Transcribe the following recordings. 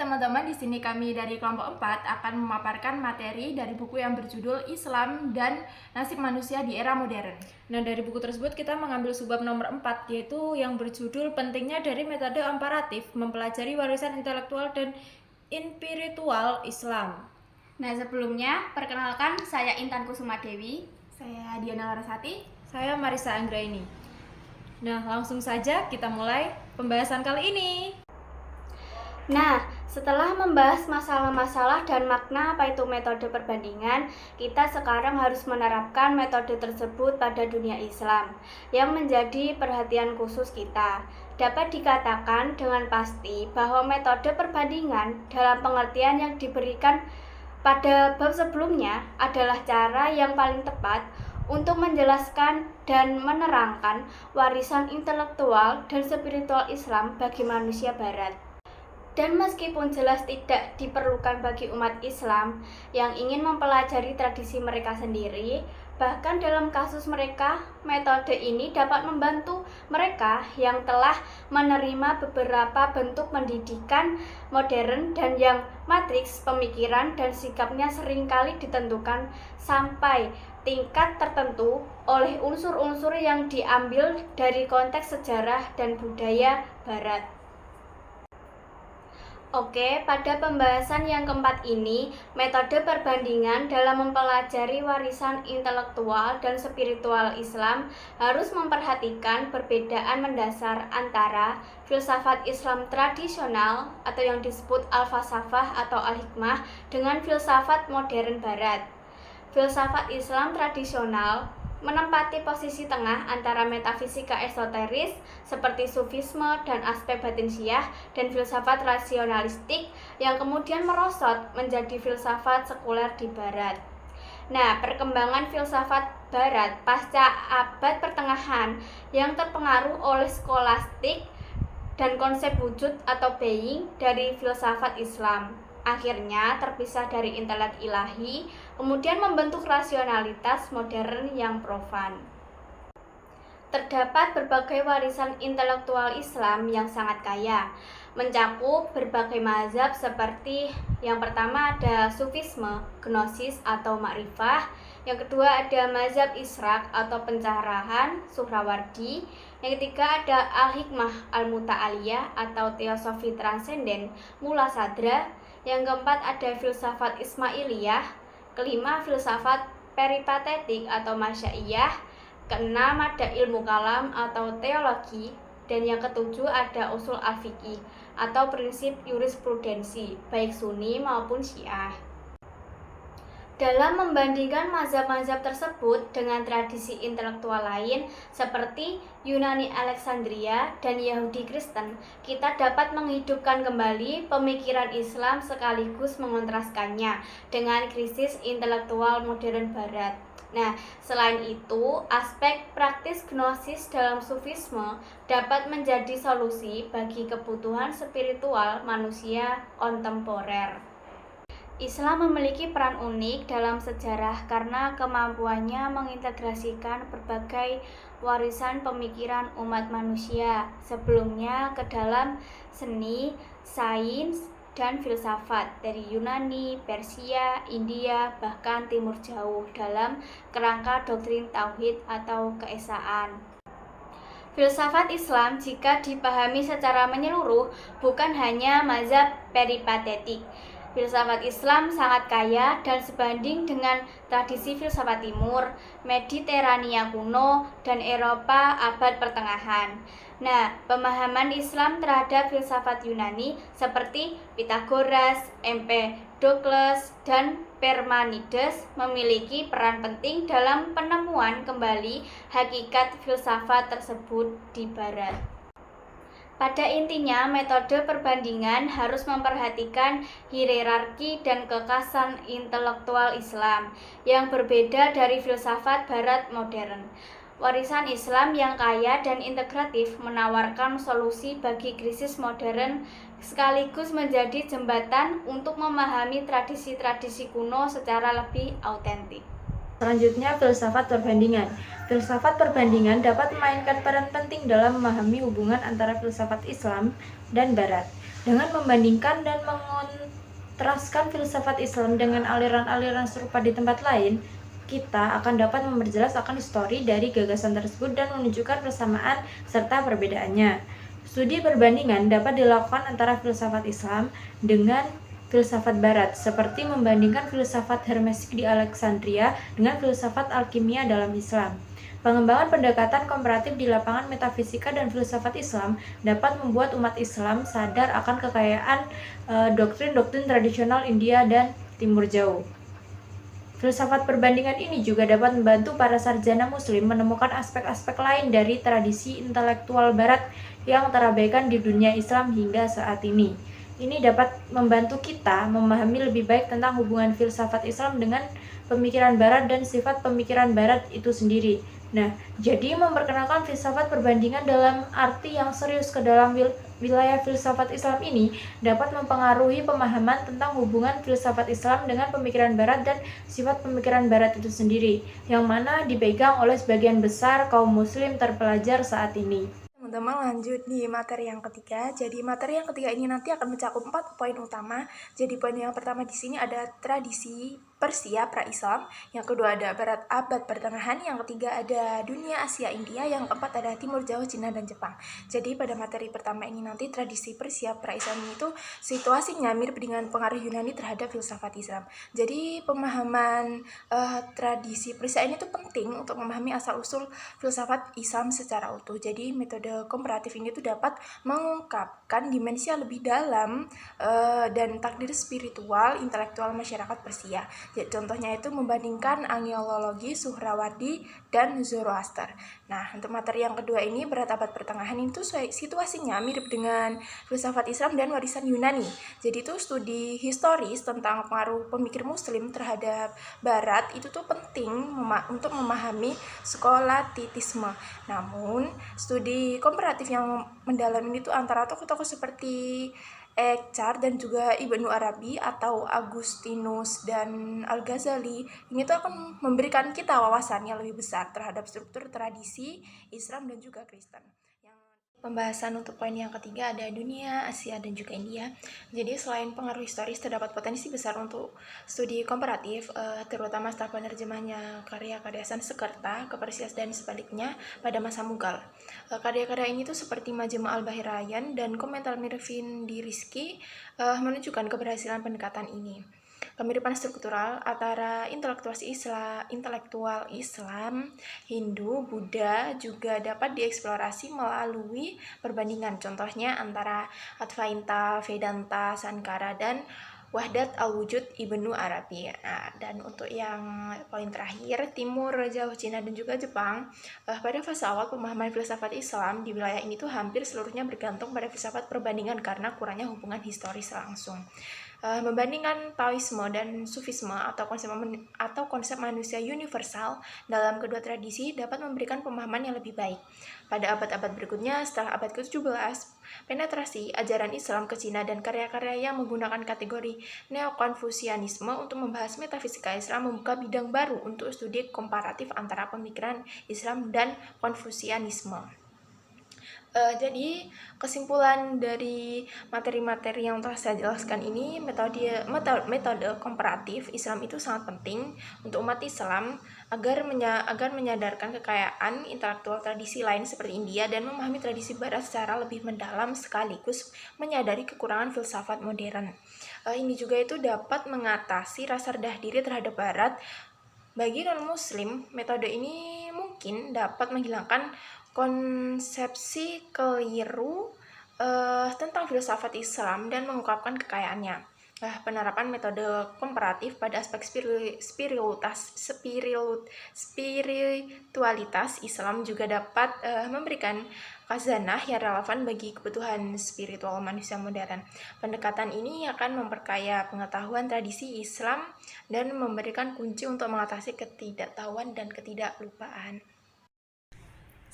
teman-teman, di sini kami dari kelompok 4 akan memaparkan materi dari buku yang berjudul Islam dan Nasib Manusia di Era Modern. Nah, dari buku tersebut kita mengambil subbab nomor 4, yaitu yang berjudul Pentingnya dari Metode Komparatif Mempelajari Warisan Intelektual dan Spiritual Islam. Nah, sebelumnya perkenalkan, saya Intan Kusuma Dewi. Saya Diana Larasati. Saya Marisa Anggraini. Nah, langsung saja kita mulai pembahasan kali ini. Nah, setelah membahas masalah-masalah dan makna apa itu metode perbandingan, kita sekarang harus menerapkan metode tersebut pada dunia Islam yang menjadi perhatian khusus kita. Dapat dikatakan dengan pasti bahwa metode perbandingan dalam pengertian yang diberikan pada bab sebelumnya adalah cara yang paling tepat untuk menjelaskan dan menerangkan warisan intelektual dan spiritual Islam bagi manusia barat. Dan meskipun jelas tidak diperlukan bagi umat Islam yang ingin mempelajari tradisi mereka sendiri, bahkan dalam kasus mereka, metode ini dapat membantu mereka yang telah menerima beberapa bentuk pendidikan modern dan yang matriks pemikiran dan sikapnya seringkali ditentukan sampai tingkat tertentu oleh unsur-unsur yang diambil dari konteks sejarah dan budaya Barat. Oke, pada pembahasan yang keempat ini, metode perbandingan dalam mempelajari warisan intelektual dan spiritual Islam harus memperhatikan perbedaan mendasar antara filsafat Islam tradisional atau yang disebut al-falsafah atau al-hikmah dengan filsafat modern Barat. Filsafat Islam tradisional menempati posisi tengah antara metafisika esoteris seperti sufisme dan aspek batinsyah dan filsafat rasionalistik yang kemudian merosot menjadi filsafat sekuler di Barat. Nah, perkembangan filsafat Barat pasca abad pertengahan yang terpengaruh oleh skolastik dan konsep wujud atau being dari filsafat Islam akhirnya terpisah dari intelek ilahi, kemudian membentuk rasionalitas modern yang profan. Terdapat berbagai warisan intelektual Islam yang sangat kaya, mencakup berbagai mazhab seperti yang pertama ada sufisme, gnosis atau makrifah, yang kedua ada mazhab isyraq atau pencerahan, Suhrawardi, yang ketiga ada al-hikmah al-muta'aliyah atau teosofi transenden, Mula Sadra, yang keempat ada filsafat Ismailiyah, kelima filsafat peripatetik atau Masyaiyah, keenam ada ilmu kalam atau teologi, dan yang ketujuh ada usul al-fiqih atau prinsip jurisprudensi baik Sunni maupun Syiah. Dalam membandingkan mazhab-mazhab tersebut dengan tradisi intelektual lain seperti Yunani Alexandria dan Yahudi Kristen, kita dapat menghidupkan kembali pemikiran Islam sekaligus mengontraskannya dengan krisis intelektual modern Barat. Nah, selain itu, aspek praktis gnosis dalam sufisme dapat menjadi solusi bagi kebutuhan spiritual manusia kontemporer. Islam memiliki peran unik dalam sejarah karena kemampuannya mengintegrasikan berbagai warisan pemikiran umat manusia sebelumnya ke dalam seni, sains, dan filsafat dari Yunani, Persia, India, bahkan Timur Jauh dalam kerangka doktrin tauhid atau keesaan. Filsafat Islam jika dipahami secara menyeluruh bukan hanya mazhab peripatetik. Filsafat Islam sangat kaya dan sebanding dengan tradisi filsafat Timur, Mediterania kuno, dan Eropa abad pertengahan. Nah, pemahaman Islam terhadap filsafat Yunani seperti Pythagoras, Empedokles, dan Parmenides memiliki peran penting dalam penemuan kembali hakikat filsafat tersebut di Barat. Pada intinya, metode perbandingan harus memperhatikan hierarki dan kekasan intelektual Islam yang berbeda dari filsafat Barat modern. Warisan Islam yang kaya dan integratif menawarkan solusi bagi krisis modern sekaligus menjadi jembatan untuk memahami tradisi-tradisi kuno secara lebih autentik. Selanjutnya, filsafat perbandingan. Filsafat perbandingan dapat memainkan peran penting dalam memahami hubungan antara filsafat Islam dan Barat. Dengan membandingkan dan mengontraskan filsafat Islam dengan aliran-aliran serupa di tempat lain, kita akan dapat memperjelas akan histori dari gagasan tersebut dan menunjukkan persamaan serta perbedaannya. Studi perbandingan dapat dilakukan antara filsafat Islam dengan filsafat Barat, seperti membandingkan filsafat Hermetik di Alexandria dengan filsafat alkimia dalam Islam. Pengembangan pendekatan komparatif di lapangan metafisika dan filsafat Islam dapat membuat umat Islam sadar akan kekayaan doktrin-doktrin tradisional India dan Timur Jauh. Filsafat perbandingan ini juga dapat membantu para sarjana muslim menemukan aspek-aspek lain dari tradisi intelektual barat yang terabaikan di dunia Islam hingga saat ini. Ini dapat membantu kita memahami lebih baik tentang hubungan filsafat Islam dengan pemikiran barat dan sifat pemikiran barat itu sendiri. Nah, jadi memperkenalkan filsafat perbandingan dalam arti yang serius ke dalam wilayah filsafat Islam ini dapat mempengaruhi pemahaman tentang hubungan filsafat Islam dengan pemikiran barat dan sifat pemikiran barat itu sendiri, yang mana dipegang oleh sebagian besar kaum muslim terpelajar saat ini. Teman-teman, lanjut di materi yang ketiga. Jadi materi yang ketiga ini nanti akan mencakup 4 poin utama. Jadi poin yang pertama di sini ada tradisi Persia pra-Islam, yang kedua ada Barat abad pertengahan, yang ketiga ada dunia Asia India, yang keempat ada Timur Jauh, Cina dan Jepang. Jadi pada materi pertama ini nanti tradisi Persia pra-Islam itu situasinya mirip dengan pengaruh Yunani terhadap filsafat Islam. Jadi pemahaman tradisi Persia ini tuh penting untuk memahami asal-usul filsafat Islam secara utuh. Jadi metode komparatif ini tuh dapat mengungkapkan dimensi yang lebih dalam dan takdir spiritual intelektual masyarakat Persia. Jadi, contohnya itu membandingkan angelologi, Suhrawardi, dan Zoroaster. Nah, untuk materi yang kedua ini berat abad pertengahan itu situasinya mirip dengan filsafat Islam dan warisan Yunani. Jadi itu studi historis tentang pengaruh pemikir Muslim terhadap Barat itu tuh penting untuk memahami skolastitisme. Namun, studi komparatif yang mendalam ini tuh antara tokoh-tokoh seperti Echard dan juga Ibnu Arabi atau Agustinus dan Al-Ghazali ini tuh akan memberikan kita wawasan yang lebih besar terhadap struktur tradisi Islam dan juga Kristen. Pembahasan untuk poin yang ketiga ada dunia, Asia, dan juga India. Jadi selain pengaruh historis, terdapat potensi besar untuk studi komparatif, terutama setelah penerjemahnya karya-karya Sanskerta ke Persia dan sebaliknya pada masa Mughal. Karya-karya ini tuh seperti Majmu' al-Bahrain dan komentar Mirvin di Rizki menunjukkan keberhasilan pendekatan ini. Kemiripan struktural antara intelektual Islam, Hindu, Buddha juga dapat dieksplorasi melalui perbandingan. Contohnya antara Advaita, Vedanta, Sankara, dan Wahdat al-Wujud Ibnu Arabi. Nah, dan untuk yang poin terakhir, Timur Jauh, Cina, dan juga Jepang, pada fase awal pemahaman filsafat Islam di wilayah ini tuh hampir seluruhnya bergantung pada filsafat perbandingan karena kurangnya hubungan historis langsung. Membandingkan Taoisme dan Sufisme atau konsep manusia universal dalam kedua tradisi dapat memberikan pemahaman yang lebih baik. Pada abad-abad berikutnya, setelah abad ke-17, penetrasi ajaran Islam ke Cina dan karya-karya yang menggunakan kategori neo-konfusianisme untuk membahas metafisika Islam membuka bidang baru untuk studi komparatif antara pemikiran Islam dan Konfusianisme. Jadi kesimpulan dari materi-materi yang telah saya jelaskan ini, metode komparatif Islam itu sangat penting untuk umat Islam agar menyadarkan kekayaan intelektual tradisi lain seperti India dan memahami tradisi Barat secara lebih mendalam sekaligus menyadari kekurangan filsafat modern. Ini juga itu dapat mengatasi rasa rendah diri terhadap Barat. Bagi non-muslim, metode ini mungkin dapat menghilangkan konsepsi keliru tentang filsafat Islam dan mengungkapkan kekayaannya. Penerapan metode komparatif pada aspek spiritualitas Islam juga dapat memberikan khazanah yang relevan bagi kebutuhan spiritual manusia modern. Pendekatan ini akan memperkaya pengetahuan tradisi Islam dan memberikan kunci untuk mengatasi ketidaktahuan dan ketidaklupaan.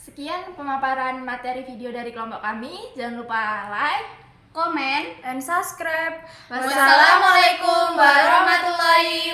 Sekian pemaparan materi video dari kelompok kami. Jangan lupa like, komen, and subscribe. Wassalamualaikum warahmatullahi